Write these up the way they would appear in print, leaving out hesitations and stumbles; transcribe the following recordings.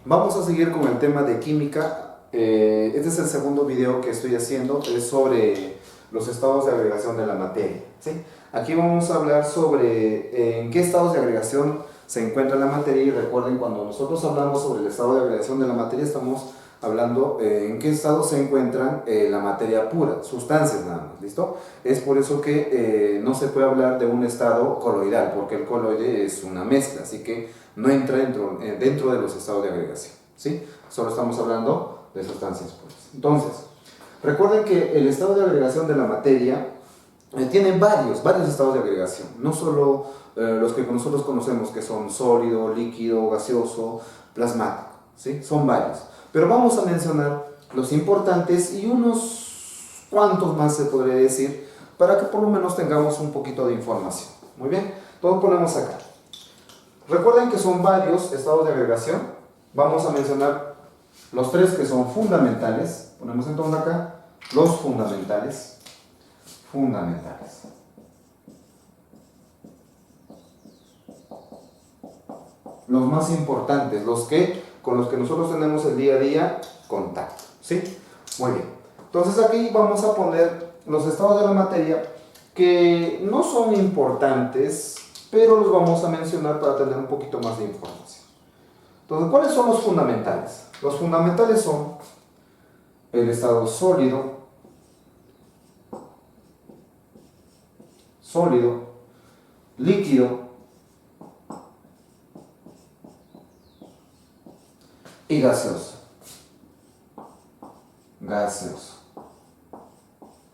Vamos a seguir con el tema de química. Este es el segundo video que estoy haciendo, es sobre los estados de agregación de la materia, ¿sí? Aquí vamos a hablar sobre en qué estados de agregación se encuentra la materia, y recuerden, cuando nosotros hablamos sobre el estado de agregación de la materia, estamos hablando en qué estado se encuentran la materia pura, sustancias nada más, ¿listo? Es por eso que no se puede hablar de un estado coloidal, porque el coloide es una mezcla, así que no entra dentro de los estados de agregación, ¿sí? Solo estamos hablando de sustancias puras. Entonces, recuerden que el estado de agregación de la materia tiene varios estados de agregación, no solo los que nosotros conocemos, que son sólido, líquido, gaseoso, plasmático, ¿sí? Son varios, pero vamos a mencionar los importantes y unos cuantos más, se podría decir, para que por lo menos tengamos un poquito de información. Muy bien, todo ponemos acá. Recuerden que son varios estados de agregación. Vamos a mencionar los tres que son fundamentales. Ponemos entonces acá los fundamentales. Fundamentales. Los más importantes, con los que nosotros tenemos el día a día contacto, ¿sí? Muy bien. Entonces aquí vamos a poner los estados de la materia que no son importantes, pero los vamos a mencionar para tener un poquito más de información. Entonces, ¿cuáles son los fundamentales? Los fundamentales son el estado sólido, líquido y gaseoso.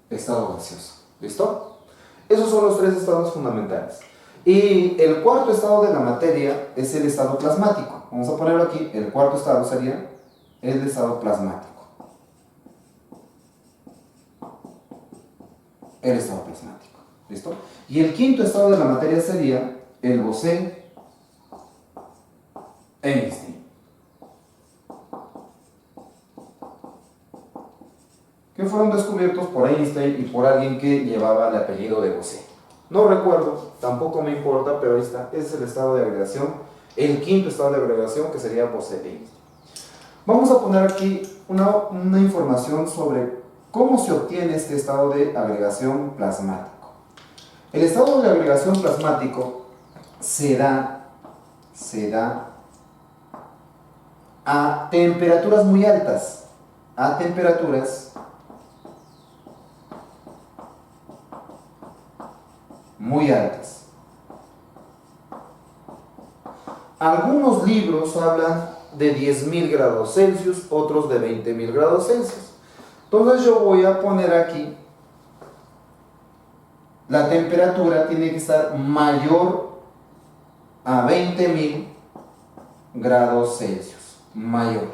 Estado gaseoso. ¿Listo? Esos son los tres estados fundamentales. Y el cuarto estado de la materia es el estado plasmático. Vamos a ponerlo aquí. El cuarto estado sería el estado plasmático. El estado plasmático. ¿Listo? Y el quinto estado de la materia sería el Bose-Einstein, que fueron descubiertos por Einstein y por alguien que llevaba el apellido de Bose. No recuerdo, tampoco me importa, pero ahí está. Ese es el estado de agregación, el quinto estado de agregación, que sería Bose-Einstein. Vamos a poner aquí una información sobre cómo se obtiene este estado de agregación plasmático. El estado de agregación plasmático se da a temperaturas muy altas, Algunos libros hablan de 10.000 grados Celsius, otros de 20.000 grados Celsius. Entonces yo voy a poner aquí, la temperatura tiene que estar mayor a 20.000 grados Celsius. Mayor.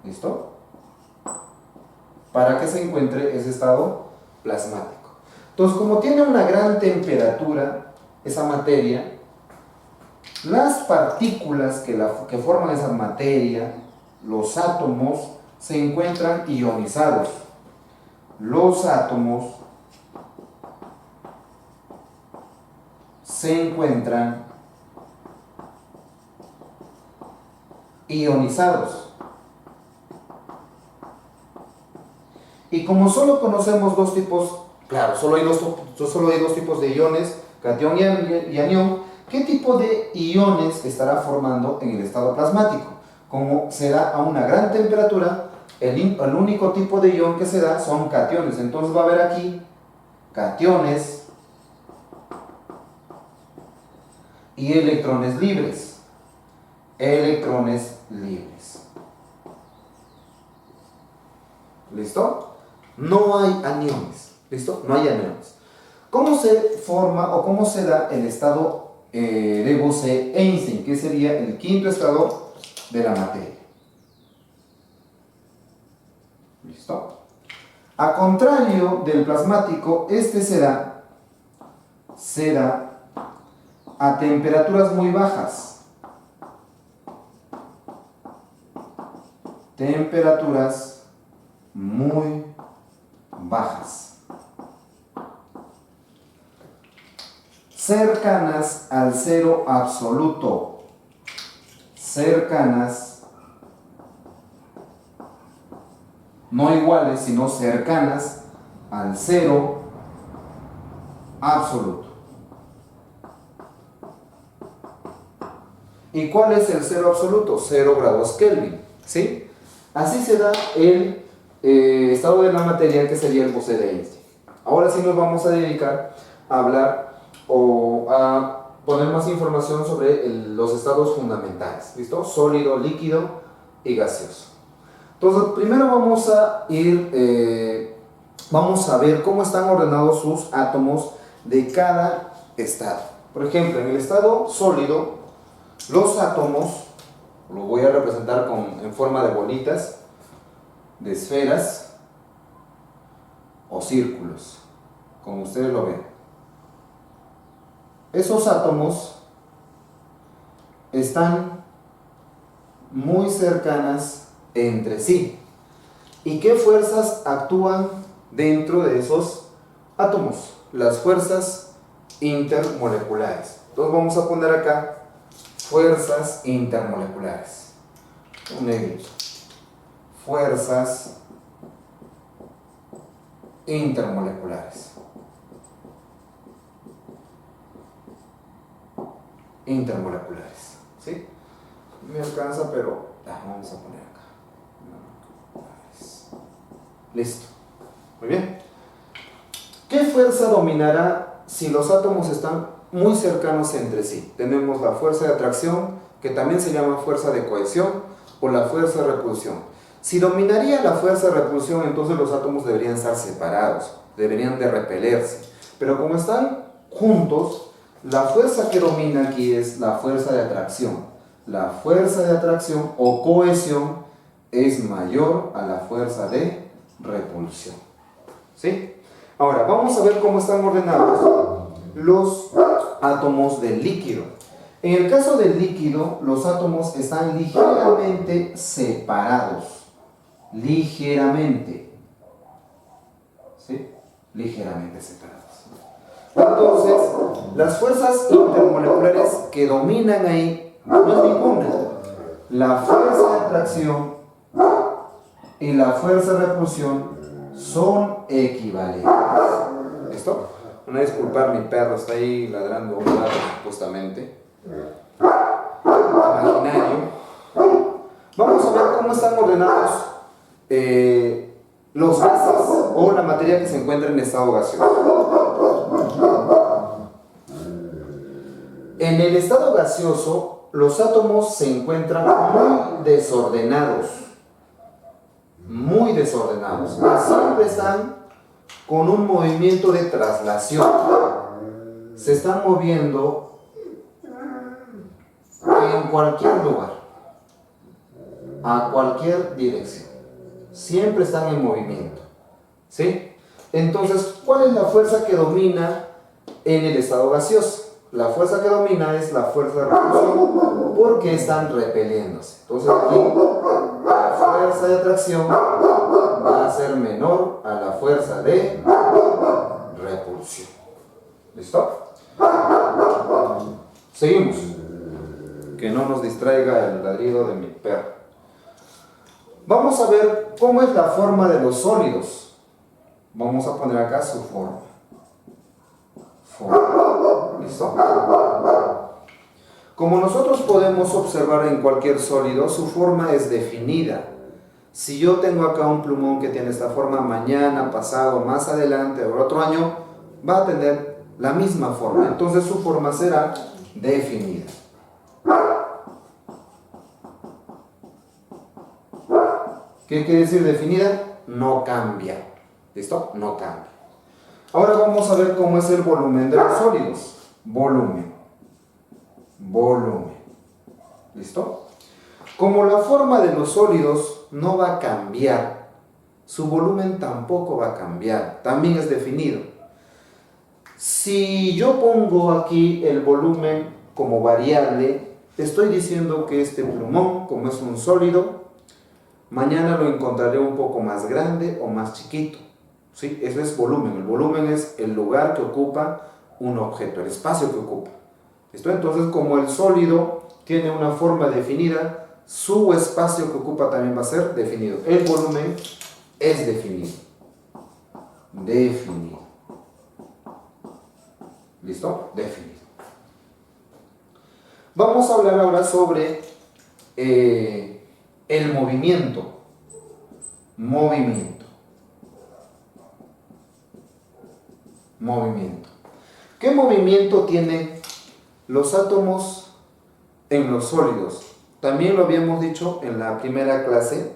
¿Listo? Para que se encuentre ese estado plasmático. Entonces, como tiene una gran temperatura esa materia, las partículas que forman esa materia, los átomos, se encuentran ionizados. Los átomos se encuentran ionizados. Y como solo conocemos dos tipos, claro, solo hay dos tipos de iones, catión y anión, ¿qué tipo de iones estará formando en el estado plasmático? Como se da a una gran temperatura, el único tipo de ion que se da son cationes. Entonces va a haber aquí cationes y electrones libres. ¿Listo? No hay aniones. ¿Listo? No hay aniones. ¿Cómo se forma o cómo se da el estado de Bose-Einstein, que sería el quinto estado de la materia? ¿Listo? A contrario del plasmático, este será a temperaturas muy bajas. Cercanas al cero absoluto. no iguales, sino cercanas al cero absoluto. ¿Y cuál es el cero absoluto? 0 grados Kelvin, ¿sí? Así se da el estado de la materia, que sería el Bose de Einstein. Ahora sí nos vamos a dedicar a hablar o a poner más información sobre los estados fundamentales, ¿listo? Sólido, líquido y gaseoso. Entonces, primero vamos a ver cómo están ordenados sus átomos de cada estado. Por ejemplo, en el estado sólido, los átomos, lo voy a representar en forma de bolitas, de esferas o círculos, como ustedes lo ven. Esos átomos están muy cercanas entre sí. ¿Y qué fuerzas actúan dentro de esos átomos? Las fuerzas intermoleculares. Entonces vamos a poner acá fuerzas intermoleculares. Un negrito. Fuerzas intermoleculares. Intermoleculares, ¿sí? Me alcanza, pero vamos a poner acá. Listo. Muy bien. ¿Qué fuerza dominará si los átomos están muy cercanos entre sí? Tenemos la fuerza de atracción, que también se llama fuerza de cohesión, o la fuerza de repulsión. Si dominaría la fuerza de repulsión, entonces los átomos deberían estar separados, deberían de repelerse. Pero como están juntos, la fuerza que domina aquí es la fuerza de atracción. La fuerza de atracción o cohesión es mayor a la fuerza de repulsión, ¿sí? Ahora, vamos a ver cómo están ordenados los átomos del líquido. En el caso del líquido, los átomos están ligeramente separados. Ligeramente. ¿Sí? Ligeramente separados. Entonces, las fuerzas intermoleculares que dominan ahí no es ninguna. La fuerza de atracción y la fuerza de repulsión son equivalentes. ¿Listo? Una disculpar, mi perro está ahí ladrando un rato, justamente. Imaginario. Vamos a ver cómo están ordenados los gases o la materia que se encuentra en estado gaseoso. En el estado gaseoso, los átomos se encuentran muy desordenados. Muy desordenados. Siempre están con un movimiento de traslación. Se están moviendo en cualquier lugar, a cualquier dirección. Siempre están en movimiento, ¿sí? Entonces, ¿cuál es la fuerza que domina en el estado gaseoso? La fuerza que domina es la fuerza de repulsión, porque están repeliéndose. Entonces aquí la fuerza de atracción va a ser menor a la fuerza de repulsión. ¿Listo? Seguimos. Que no nos distraiga el ladrido de mi perro. Vamos a ver cómo es la forma de los sólidos. Vamos a poner acá su forma. ¿Listo? Como nosotros podemos observar en cualquier sólido, su forma es definida. Si yo tengo acá un plumón que tiene esta forma, mañana, pasado, más adelante o otro año, va a tener la misma forma. Entonces su forma será definida. ¿Qué quiere decir definida? No cambia. ¿Listo? No cambia. Ahora vamos a ver cómo es el volumen de los sólidos. Volumen. Volumen. ¿Listo? Como la forma de los sólidos no va a cambiar, su volumen tampoco va a cambiar. También es definido. Si yo pongo aquí el volumen como variable, estoy diciendo que este plumón, como es un sólido, mañana lo encontraré un poco más grande o más chiquito. ¿Sí? Eso es volumen. El volumen es el lugar que ocupa un objeto, el espacio que ocupa. ¿Listo? Entonces, como el sólido tiene una forma definida, su espacio que ocupa también va a ser definido. El volumen es definido. Definido. ¿Listo? Definido. Vamos a hablar ahora sobre el movimiento. Movimiento. Movimiento. ¿Qué movimiento tienen los átomos en los sólidos? También lo habíamos dicho en la primera clase,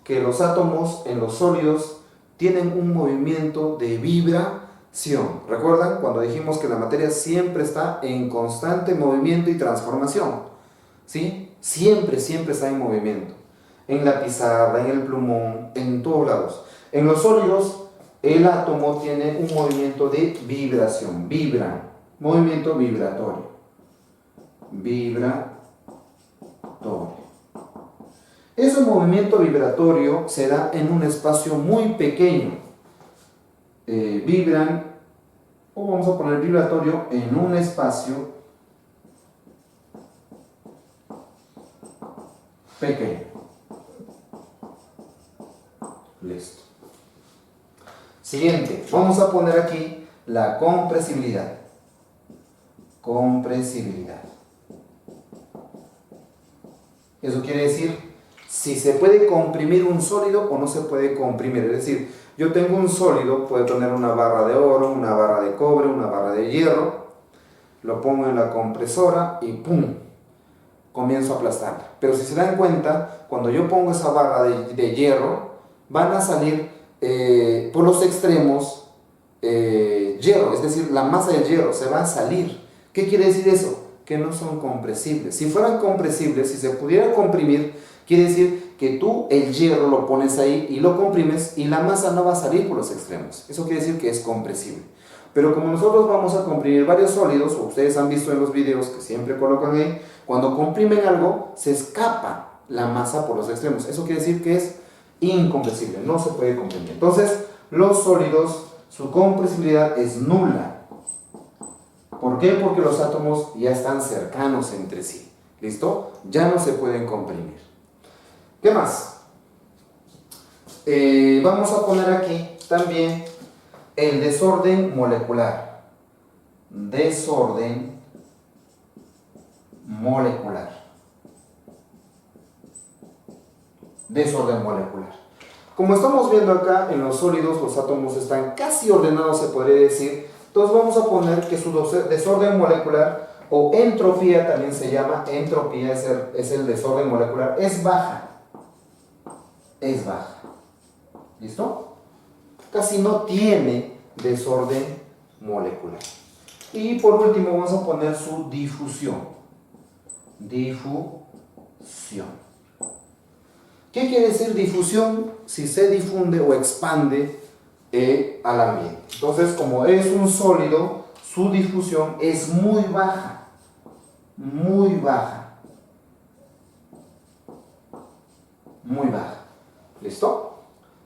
que los átomos en los sólidos tienen un movimiento de vibración. ¿Recuerdan? Cuando dijimos que la materia siempre está en constante movimiento y transformación. ¿Sí? Siempre está en movimiento. En la pizarra, en el plumón, en todos lados. En los sólidos, el átomo tiene un movimiento de vibración. Vibra. Movimiento vibratorio. Vibratorio. Ese movimiento vibratorio se da en un espacio muy pequeño. Vibran, o vamos a poner vibratorio en un espacio pequeño. Listo. Siguiente, vamos a poner aquí la compresibilidad. Compresibilidad. Eso quiere decir si se puede comprimir un sólido o no se puede comprimir. Es decir, yo tengo un sólido, puedo tener una barra de oro, una barra de cobre, una barra de hierro, lo pongo en la compresora y ¡pum! Comienzo a aplastarla. Pero si se dan cuenta, cuando yo pongo esa barra de hierro, van a salir por los extremos hierro, es decir, la masa del hierro se va a salir. ¿Qué quiere decir eso? Que no son compresibles. Si fueran compresibles, si se pudiera comprimir, quiere decir que tú el hierro lo pones ahí y lo comprimes y la masa no va a salir por los extremos. Eso quiere decir que es compresible. Pero como nosotros vamos a comprimir varios sólidos, o ustedes han visto en los videos que siempre colocan ahí, cuando comprimen algo, se escapa la masa por los extremos. Eso quiere decir que es incompresible, no se puede comprimir. Entonces, los sólidos, su compresibilidad es nula. ¿Por qué? Porque los átomos ya están cercanos entre sí. ¿Listo? Ya no se pueden comprimir. ¿Qué más? Vamos a poner aquí también el desorden molecular. Desorden molecular. Desorden molecular. Como estamos viendo acá, en los sólidos los átomos están casi ordenados, se podría decir. Entonces vamos a poner que su desorden molecular, o entropía también se llama, entropía es el desorden molecular, es baja. Es baja. ¿Listo? Casi no tiene desorden molecular. Y por último vamos a poner su difusión. Difusión. ¿Qué quiere decir difusión? Si se difunde o expande al ambiente. Entonces, como es un sólido, su difusión es muy baja. Muy baja. Muy baja. ¿Listo?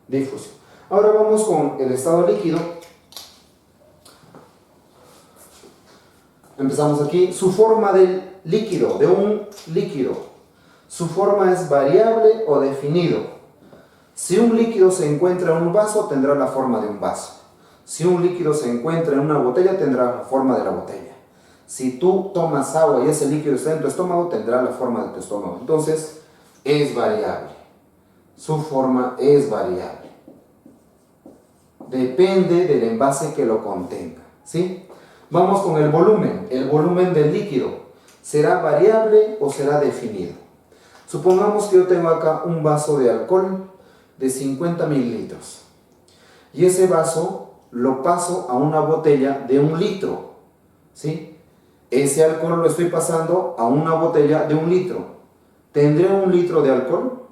Difusión. Ahora vamos con el estado líquido. Empezamos aquí. Su forma del líquido, de un líquido. Su forma es variable o definido. Si un líquido se encuentra en un vaso, tendrá la forma de un vaso. Si un líquido se encuentra en una botella, tendrá la forma de la botella. Si tú tomas agua y ese líquido está en tu estómago, tendrá la forma de tu estómago. Entonces, es variable. Su forma es variable. Depende del envase que lo contenga. ¿Sí? Vamos con el volumen. El volumen del líquido. ¿Será variable o será definido? Supongamos que yo tengo acá un vaso de alcohol de 50 mililitros. Y ese vaso lo paso a una botella de 1 litro. ¿Sí? Ese alcohol lo estoy pasando a una botella de 1 litro. ¿Tendré 1 litro de alcohol?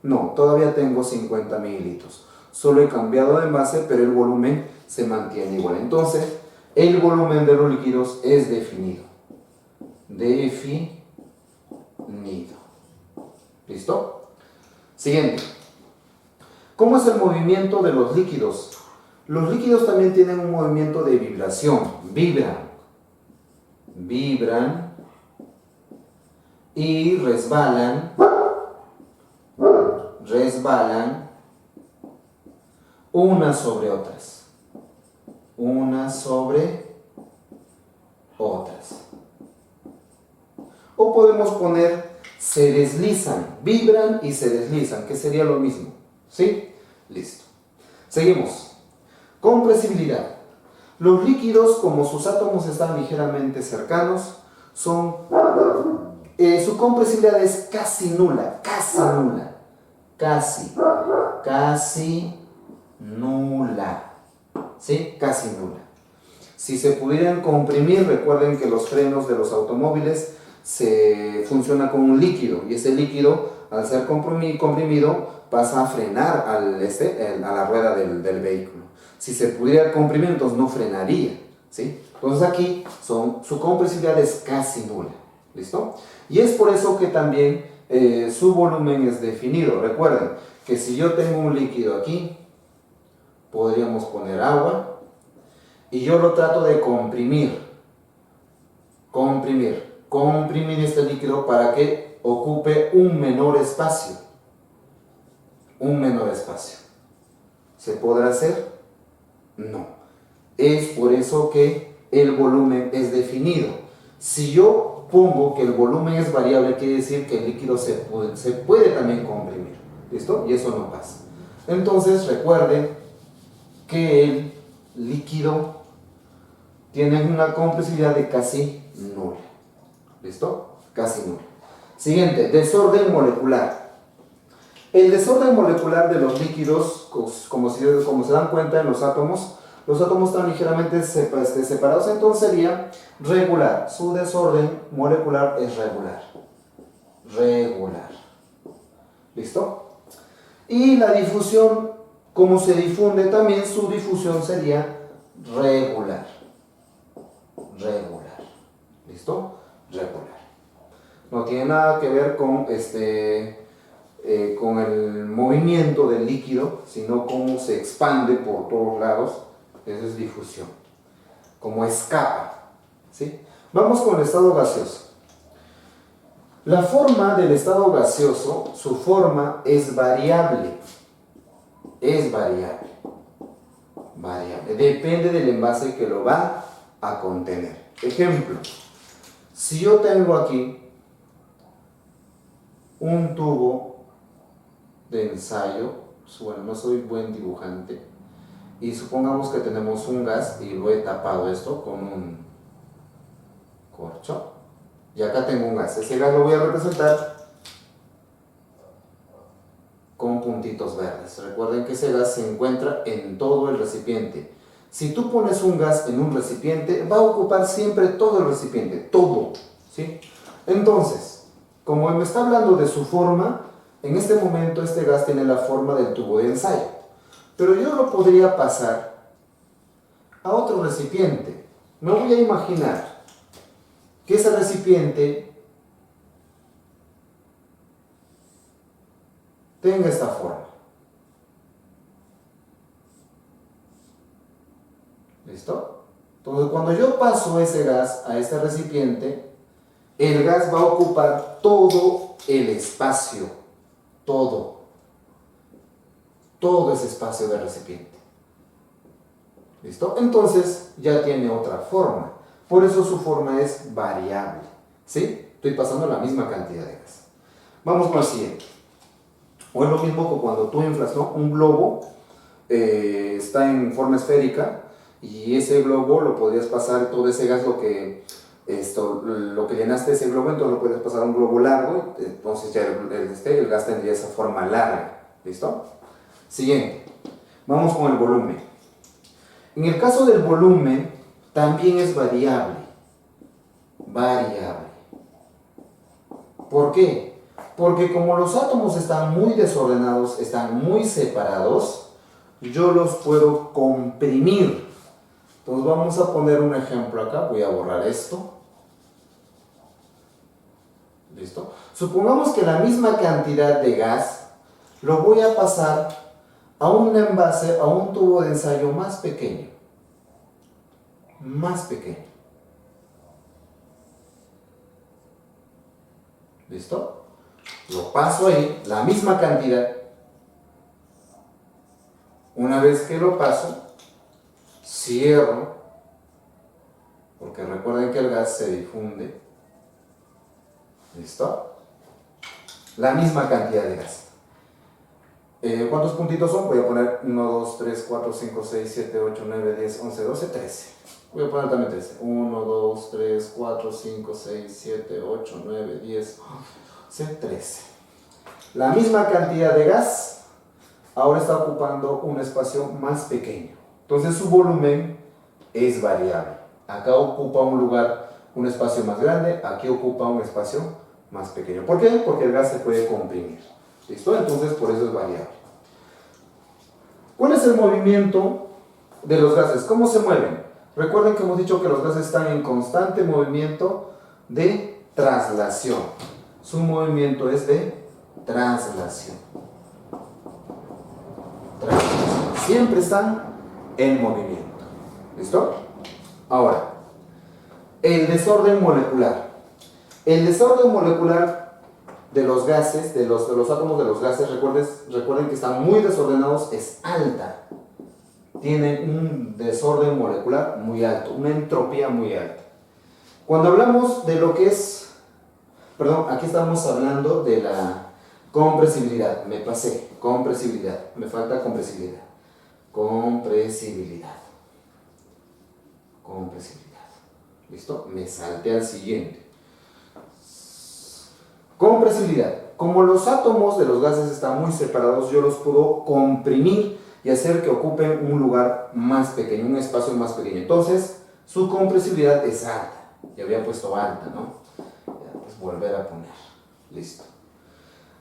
No, todavía tengo 50 mililitros. Solo he cambiado de envase, pero el volumen se mantiene igual. Entonces, el volumen de los líquidos es definido. Definido. ¿Listo? Siguiente. ¿Cómo es el movimiento de los líquidos? Los líquidos también tienen un movimiento de vibración. Vibran. Vibran. Y resbalan. Resbalan. unas sobre otras. Unas sobre otras. O podemos poner se deslizan, vibran y se deslizan, que sería lo mismo. ¿Sí? Listo. Seguimos. Compresibilidad. Los líquidos, como sus átomos están ligeramente cercanos, su compresibilidad es casi nula, casi nula, casi nula, ¿sí? Casi nula. Si se pudieran comprimir, recuerden que los frenos de los automóviles funciona con un líquido, y ese líquido, al ser comprimido, pasa a frenar a la rueda del vehículo. Si se pudiera comprimir, entonces no frenaría, ¿sí? Entonces aquí su compresibilidad es casi nula, ¿listo? Y es por eso que también su volumen es definido. Recuerden que si yo tengo un líquido aquí, podríamos poner agua, y yo lo trato de comprimir este líquido para que ocupe un menor espacio. ¿Se podrá hacer? No. Es por eso que el volumen es definido. Si yo pongo que el volumen es variable, quiere decir que el líquido se puede también comprimir. ¿Listo? Y eso no pasa. Entonces recuerden que el líquido tiene una compresibilidad de casi nula. ¿Listo? Casi nula. Siguiente, desorden molecular. El desorden molecular de los líquidos, como se dan cuenta en los átomos están ligeramente separados, entonces sería regular. Su desorden molecular es regular. ¿Listo? Y la difusión, como se difunde también, su difusión sería regular. ¿Listo? Regular. No tiene nada que ver con con el movimiento del líquido, sino cómo se expande por todos lados. Eso es difusión. Como escapa, ¿sí? Vamos con el estado gaseoso. La forma del estado gaseoso, su forma es variable. Depende del envase que lo va a contener. Ejemplo, si yo tengo aquí un tubo de ensayo, bueno, no soy buen dibujante, y supongamos que tenemos un gas y lo he tapado esto con un corcho, y acá tengo un gas. Ese gas lo voy a representar con puntitos verdes. Recuerden que ese gas se encuentra en todo el recipiente. Si tú pones un gas en un recipiente, va a ocupar siempre todo el recipiente, todo, ¿sí? Entonces, como me está hablando de su forma, en este momento este gas tiene la forma del tubo de ensayo, pero yo lo podría pasar a otro recipiente. Me voy a imaginar que ese recipiente tenga esta forma. ¿Listo? Entonces, cuando yo paso ese gas a este recipiente, el gas va a ocupar todo el espacio, todo ese espacio del recipiente. ¿Listo? Entonces, ya tiene otra forma. Por eso su forma es variable. ¿Sí? Estoy pasando la misma cantidad de gas. Vamos con el siguiente. O es lo mismo que cuando tú inflas, ¿no? Un globo está en forma esférica, y ese globo lo podrías pasar, todo ese gas, lo que llenaste ese globo, entonces lo puedes pasar a un globo largo, entonces ya el gas tendría esa forma larga. ¿Listo? Siguiente. Vamos con el volumen. En el caso del volumen, también es variable. ¿Por qué? Porque como los átomos están muy desordenados, están muy separados, yo los puedo comprimir. Entonces vamos a poner un ejemplo acá. Voy a borrar esto. ¿Listo? Supongamos que la misma cantidad de gas lo voy a pasar a un envase, a un tubo de ensayo más pequeño. ¿Listo? Lo paso ahí, la misma cantidad. Una vez que lo paso, cierro, porque recuerden que el gas se difunde. ¿Listo? La misma cantidad de gas. ¿Cuántos puntitos son? Voy a poner 1, 2, 3, 4, 5, 6, 7, 8, 9, 10, 11, 12, 13. Voy a poner también 13. 1, 2, 3, 4, 5, 6, 7, 8, 9, 10, 11, 13. La misma cantidad de gas ahora está ocupando un espacio más pequeño. Entonces su volumen es variable. Acá ocupa un espacio más grande, aquí ocupa un espacio más pequeño. ¿Por qué? Porque el gas se puede comprimir. ¿Listo? Entonces por eso es variable. ¿Cuál es el movimiento de los gases? ¿Cómo se mueven? Recuerden que hemos dicho que los gases están en constante movimiento de traslación. Su movimiento es de traslación. Siempre están en movimiento. ¿Listo? Ahora, el desorden molecular. El desorden molecular de los gases, de los átomos de los gases, recuerden que están muy desordenados, es alta. Tienen un desorden molecular muy alto, una entropía muy alta. Cuando hablamos de lo que es, perdón, aquí estamos hablando de la compresibilidad, me pasé, compresibilidad, me falta compresibilidad. Compresibilidad. ¿Listo? Me salté al siguiente. Compresibilidad. Como los átomos de los gases están muy separados, yo los puedo comprimir y hacer que ocupen un lugar más pequeño, un espacio más pequeño. Entonces, su compresibilidad es alta. Ya había puesto alta, ¿no? Ya, pues volver a poner. Listo.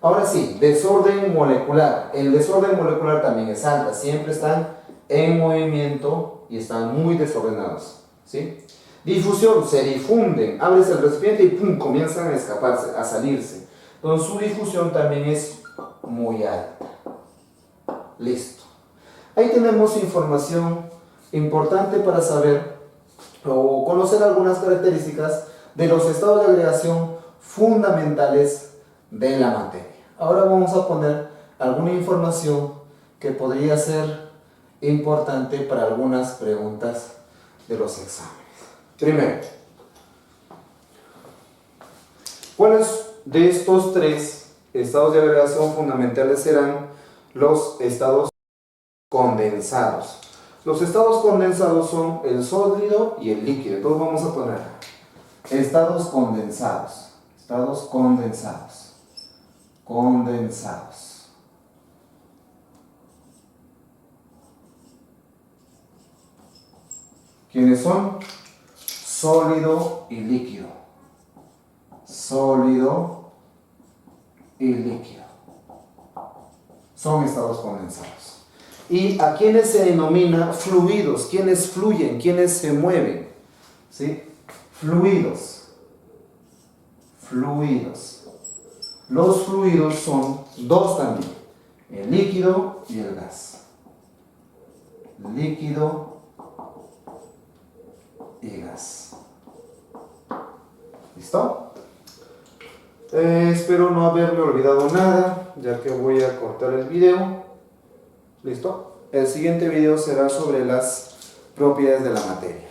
Ahora sí, desorden molecular. El desorden molecular también es alta. Siempre están en movimiento y están muy desordenados. ¿Sí? Difusión, se difunden. Abres el recipiente y ¡pum! Comienzan a escaparse, a salirse. Entonces su difusión también es muy alta. Listo. Ahí tenemos información importante para saber o conocer algunas características de los estados de agregación fundamentales de la materia. Ahora vamos a poner alguna información que podría ser importante para algunas preguntas de los exámenes. Primero, ¿cuáles de estos tres estados de agregación fundamentales serán los estados condensados? Los estados condensados son el sólido y el líquido. Entonces vamos a poner estados condensados. Estados condensados. Condensados. ¿Quiénes son? Sólido y líquido. Sólido y líquido. Son estados condensados. ¿Y a quiénes se denomina fluidos? ¿Quiénes fluyen? ¿Quiénes se mueven? ¿Sí? Fluidos. Fluidos. Los fluidos son dos también. El líquido y el gas. Líquido y gas. ¿Listo? Espero no haberme olvidado nada, ya que voy a cortar el video. ¿Listo? El siguiente video será sobre las propiedades de la materia.